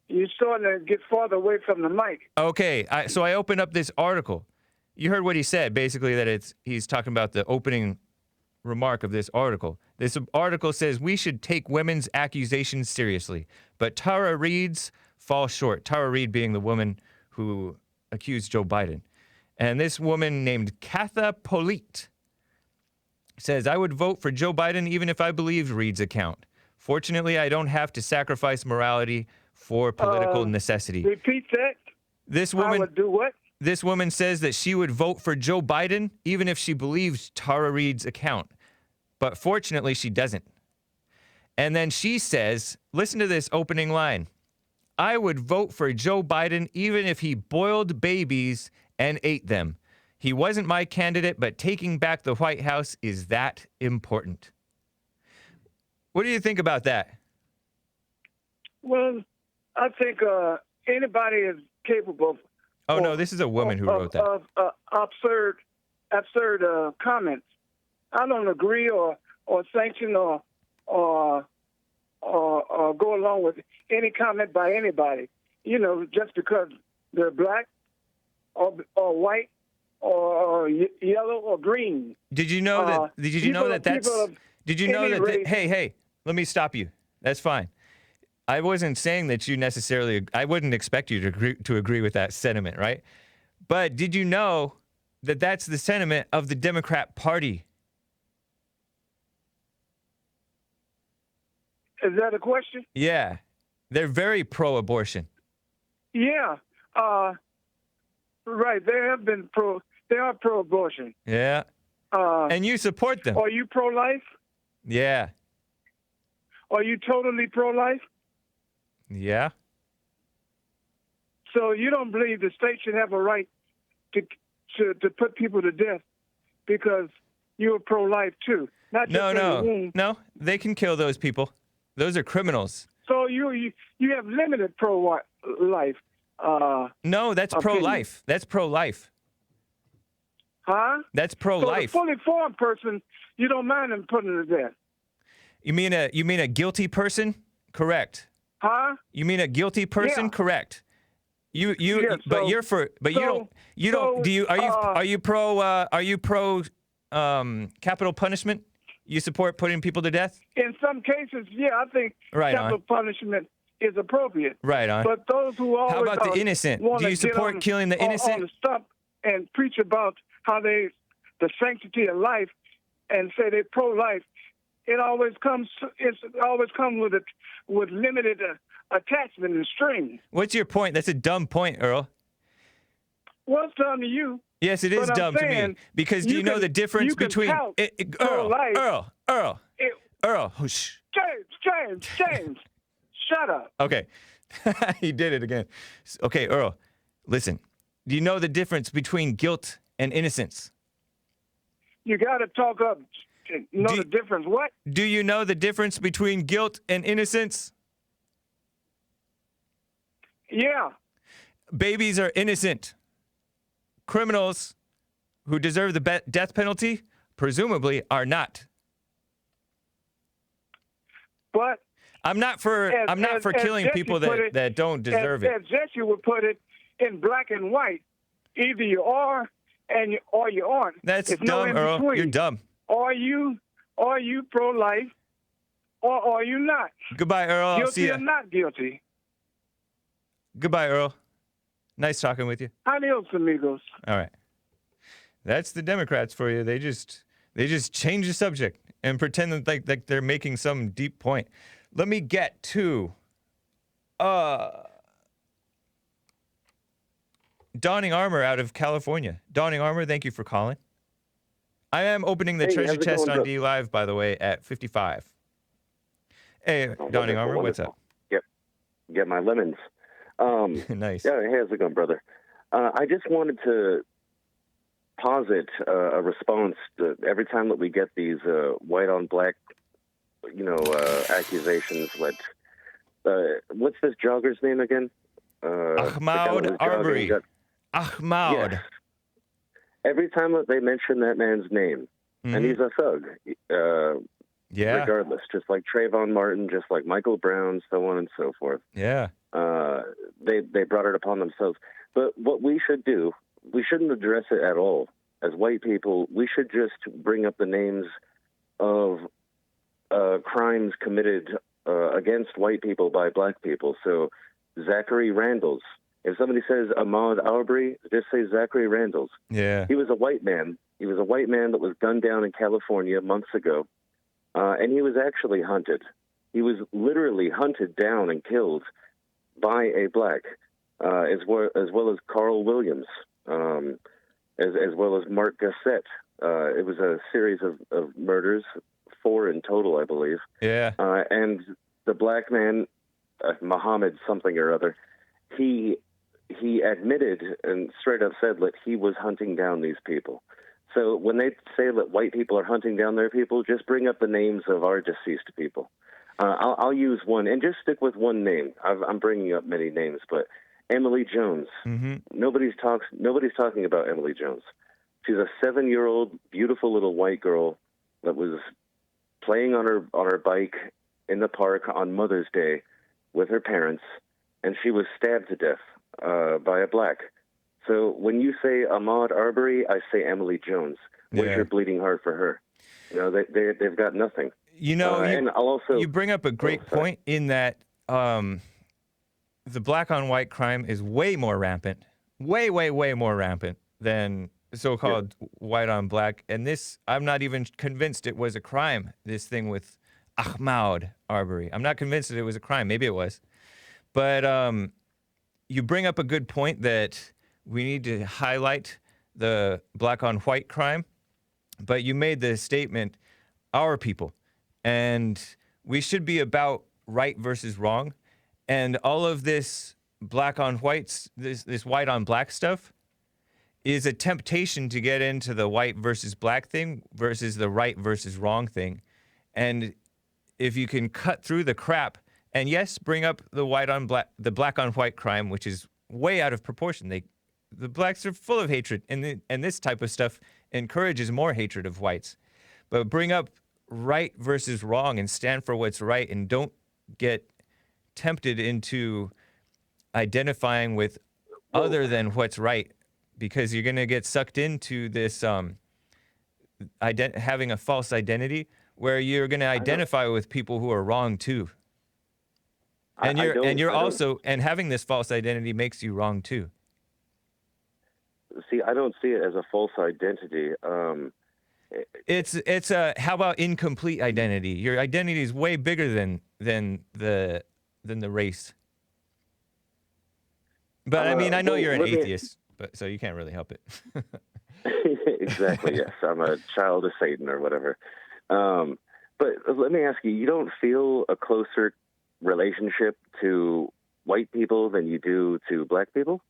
You're starting to get farther away from the mic. Okay, so I open up this article. You heard what he said, basically that he's talking about the opening remark of this article. This article says we should take women's accusations seriously, but Tara Reid's fall short. Tara Reid being the woman who accused Joe Biden. And this woman named Katha Pollitt says, I would vote for Joe Biden even if I believed Reid's account. Fortunately, I don't have to sacrifice morality for political necessity. Repeat that. This woman I would do what? This woman says that she would vote for Joe Biden even if she believed Tara Reid's account. But fortunately, she doesn't. And then she says, listen to this opening line. I would vote for Joe Biden even if he boiled babies and ate them. He wasn't my candidate, but taking back the White House is that important. What do you think about that? Well, I think anybody is capable. Oh, no, this is a woman who wrote that. Of absurd comments. I don't agree or sanction or go along with any comment by anybody. Just because they're black or white or yellow or green. Did you know that? Did you know that that's? Did you know that? Hey, let me stop you. That's fine. I wasn't saying that you necessarily. I wouldn't expect you to agree with that sentiment, right? But did you know that that's the sentiment of the Democrat Party? Is that a question? Yeah, they're very pro-abortion. Yeah. Right. They are pro-abortion. Yeah. And you support them. Are you pro-life? Yeah. Are you totally pro-life? Yeah. So you don't believe the state should have a right to put people to death because you're pro-life too? Not just in the womb. No. They can kill those people. Those are criminals. So you have limited pro-life. No, that's pro-life. That's pro-life. Huh? That's pro-life. So the fully formed person, you don't mind them putting to death. You mean a guilty person? Correct. Huh? You mean a guilty person? Yeah. Correct. Yeah, But you're for. But you don't. Do you? Are you pro capital punishment? You support putting people to death? In some cases, yeah, I think capital punishment is appropriate. Right on. But those who always how about the innocent? Do you support killing the innocent? On the stump and preach about how the sanctity of life and say they're pro-life, it always comes with limited attachment and strings. What's your point? That's a dumb point, Earl. What's dumb to you? Yes, it is dumb to me. Because do you know the difference between Earl, whoosh. James, shut up. Okay. He did it again. Okay, Earl, listen. Do you know the difference between guilt and innocence? You got to talk up. Know the difference. What? Do you know the difference between guilt and innocence? Yeah. Babies are innocent. Criminals who deserve the death penalty, presumably, are not. But I'm not for killing people that don't deserve it. As Jesse would put it, in black and white, either you are or you aren't. That's There's dumb, no Earl. You're dumb. Are you pro-life or are you not? Goodbye, Earl. I'll Guilty see ya. or not guilty? Goodbye, Earl. Nice talking with you. Adios, amigos. All right. That's the Democrats for you. They just change the subject and pretend that like they're making some deep point. Let me get to Donning Armour out of California. Donning Armour, thank you for calling. I am opening the treasure chest on D Live, by the way, at 55. Hey, Donning Armour, what's up? Get my lemons. Nice. Yeah, how's it going, brother? I just wanted to posit a response to every time that we get these white on black, accusations. What's this jogger's name again? Ahmaud Arbery. Ahmaud. Yes. Every time that they mention that man's name, and he's a thug, regardless, just like Trayvon Martin, just like Michael Brown, so on and so forth. Yeah. They brought it upon themselves. But what we should do, we shouldn't address it at all. As white people, we should just bring up the names of crimes committed against white people by black people. So Zachary Randalls. If somebody says Ahmaud Arbery, just say Zachary Randalls. Yeah. He was a white man. He was a white man that was gunned down in California months ago. And he was actually hunted. He was literally hunted down and killed by a black, as well as Carl Williams, as well as Mark Gassett. It was a series of murders, 4 in total, I believe. Yeah. And the black man, Muhammad something or other, he admitted and straight up said that he was hunting down these people. So when they say that white people are hunting down their people, just bring up the names of our deceased people. I'll use one, and just stick with one name. I'm bringing up many names, but Emily Jones. Mm-hmm. Nobody's talking about Emily Jones. She's a 7-year-old, beautiful little white girl that was playing on her bike in the park on Mother's Day with her parents, and she was stabbed to death by a black. So when you say Ahmaud Arbery, I say Emily Jones. Where's Yeah. your bleeding heart for her? You know, they've got nothing. You know, and I'll also you bring up a great point in that the black on white crime is way more rampant, way more rampant than so-called white on black. And this, I'm not even convinced it was a crime, this thing with Ahmaud Arbery. I'm not convinced that it was a crime. Maybe it was. But you bring up a good point that we need to highlight the black on white crime. But you made the statement, our people. And we should be about right versus wrong. And all of this black on whites, this white on black stuff, is a temptation to get into the white versus black thing versus the right versus wrong thing. And if you can cut through the crap, and yes, bring up the the black on white crime, which is way out of proportion. The blacks are full of hatred, and this type of stuff encourages more hatred of whites. But bring up right versus wrong and stand for what's right, and don't get tempted into identifying with other than what's right, because you're going to get sucked into this having a false identity where you're going to identify with people who are wrong too. And and having this false identity makes you wrong too. See, I don't see it as a false identity. It's a, how about incomplete identity? Your identity is way bigger than the race. But I mean, I know you're an atheist, but so you can't really help it. Exactly. Yes, I'm a child of Satan or whatever. But let me ask you: you don't feel a closer relationship to white people than you do to black people?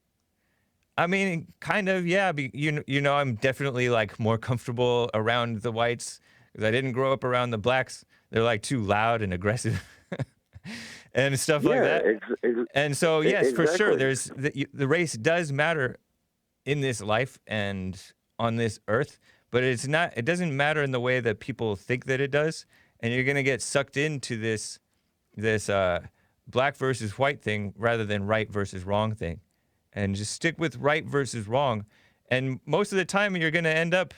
I mean, kind of, yeah. You know, I'm definitely like more comfortable around the whites because I didn't grow up around the blacks. They're like too loud and aggressive and stuff like that. And so, yes, for sure, there's the race does matter in this life and on this earth, but it's not. It doesn't matter in the way that people think that it does. And you're gonna get sucked into this black versus white thing rather than right versus wrong thing. And just stick with right versus wrong. And most of the time, you're going to end up,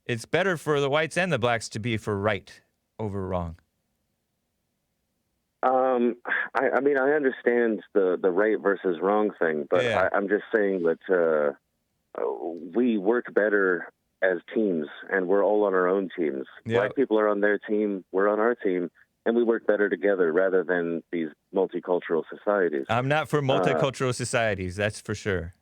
it's better for the whites and the blacks to be for right over wrong. I mean, I understand the right versus wrong thing, but Yeah. I'm just saying that we work better as teams, and we're all on our own teams. Yeah. Black people are on their team, we're on our team, and we work better together rather than these multicultural societies. I'm not for multicultural societies, that's for sure.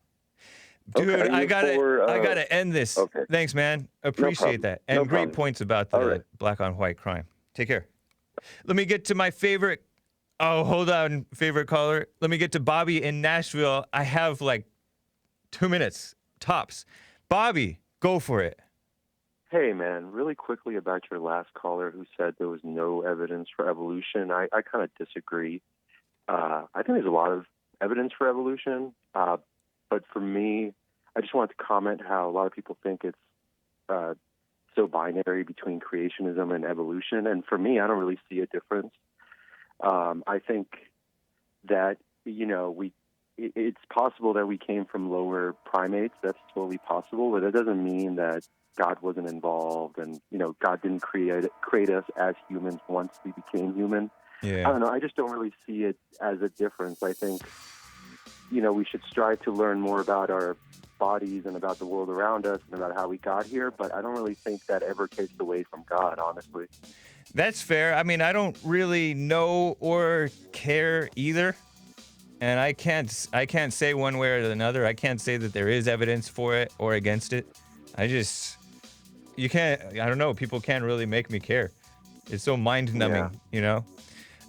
Dude, Okay, I gotta end this. Okay. Thanks, man. Appreciate that. And No great problem. points about the black on white crime. Take care. Let me get to my favorite. Oh, hold on, favorite caller. Let me get to Bobby in Nashville. I have like 2 minutes tops. Bobby, go for it. Hey, man, really quickly about your last caller who said there was no evidence for evolution. I kind of disagree. I think there's a lot of evidence for evolution. But for me, I just wanted to comment how a lot of people think it's so binary between creationism and evolution. And for me, I don't really see a difference. I think that, you know, it's possible that we came from lower primates. That's totally possible. But that doesn't mean that God wasn't involved, and God didn't create us as humans once we became human. Yeah. I don't know. I just don't really see it as a difference. I think we should strive to learn more about our bodies and about the world around us and about how we got here. But I don't really think that ever takes away from God, honestly. That's fair. I mean, I don't really know or care either. And I can't say one way or another. I can't say that there is evidence for it or against it. I don't know. People can't really make me care. It's so mind-numbing,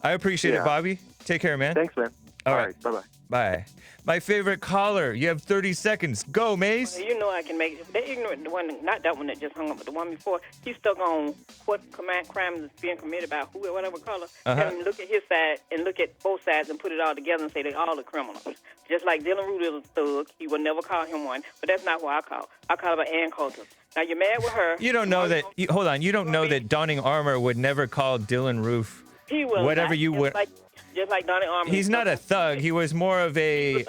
I appreciate it, Bobby. Take care, man. Thanks, man. All right. Bye-bye. Bye. My favorite caller. You have 30 seconds. Go, Mace. You know I can make it. They ignorant the one, not that one that just hung up, but the one before. He's stuck on what crime is being committed by who or whatever color. And look at his side and look at both sides and put it all together and say they all are criminals. Just like Dylan Root is a thug. He would never call him one, but that's not who I call. I call her Ann Coulter. Now you're mad with her. You don't know that. Hold on. You don't know that Donning Armour would never call Dylan Roof. He will whatever not. you would. just like Donnie Armour. He's not a thug. He was more of a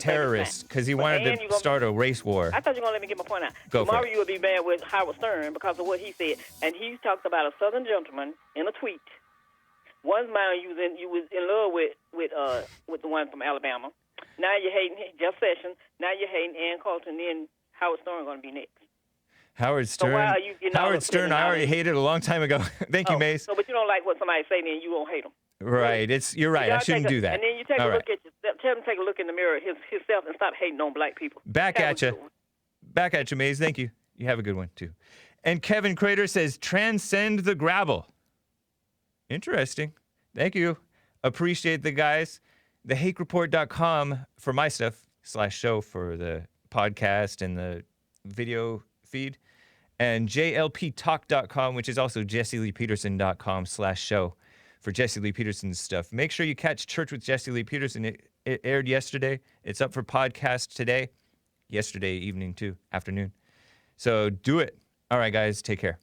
terrorist because he wanted to start a race war. I thought you were going to let me get my point out. Go Tomorrow for it. you will be mad with Howard Stern because of what he said. And he talked about a Southern gentleman in a tweet. One man you was in love with the one from Alabama. Now you're hating Jeff Sessions. Now you're hating Ann Coulter, and then Howard Stern going to be next. Howard Stern. So why are you getting Howard Stern, I already hated a long time ago. Thank you, Maze. So, but you don't like what somebody say, then you won't hate them. Right. You're right. I shouldn't do that. And then you take All a right. look at yourself. Tell him to take a look in the mirror himself and stop hating on black people. Back at you. Back at you, Maze. Thank you. You have a good one, too. And Kevin Crater says, transcend the gravel. Interesting. Thank you. Appreciate the guys. TheHakeReport.com for my stuff /show for the podcast and the video feed. And JLPTalk.com, which is also JesseLeePeterson.com /show for Jesse Lee Peterson's stuff. Make sure you catch Church with Jesse Lee Peterson. It aired yesterday. It's up for podcast today. Yesterday evening, too, afternoon. So do it. All right, guys, take care.